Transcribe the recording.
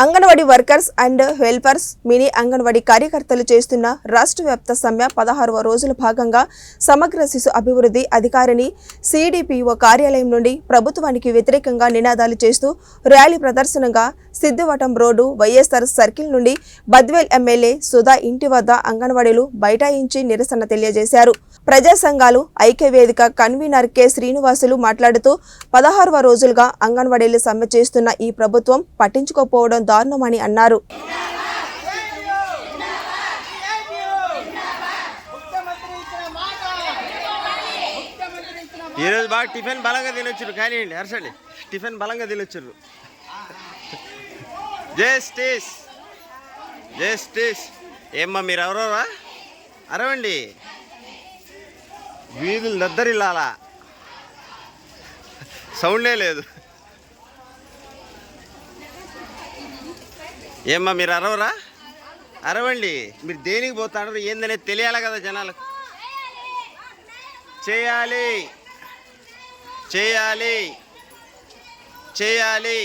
Anganwadi workers and helpers mini anganwadi కార్యకర్తలు చేస్తున్న రాష్ట్ర వ్యాప్త సమ్మె 16వ రోజుల భాగంగా సమగ్ర శిశు అభివృద్ధి అధికారిని సిడిపిఓ కార్యాలయం నుండి ప్రభుత్వానికి వ్యతిరేకంగా నినాదాలు చేస్తూ ర్యాలీ ప్రదర్శనగా సిద్దివటం రోడ్డు వైఎస్ఆర్ సర్కిల్ నుండి బద్వేల్ ఎమ్మెల్యే సుధా ఇంటి వద్ద అంగన్వాడీలు బైఠాయించి నిరసన తెలియజేశారు. ప్రజా సంఘాలు ఐక్యవేదిక కన్వీనర్ కె శ్రీనివాసులు మాట్లాడుతూ 16వ రోజులుగా అంగన్వాడీలు సమ్మె చేస్తున్న ఈ ప్రభుత్వం పట్టించుకోకపోవడం దారుణమని అన్నారు. ఈరోజు బాగా టిఫిన్ బలంగా తినొచ్చారు, కానీ హర్షండి టిఫిన్ బలంగా తినొచ్చారు. జస్టిస్ జస్టిస్ ఏమ్మా మీరు ఎవరోరా అరవండి, వీధులు దద్దరిల్లాలా, సౌండే లేదు. ఏమ్మా మీరు అరవరా, అరవండి. మీరు దేనికి పోతాడు ఏందనేది తెలియాలి కదా జనాలకు. చేయాలి చేయాలి చేయాలి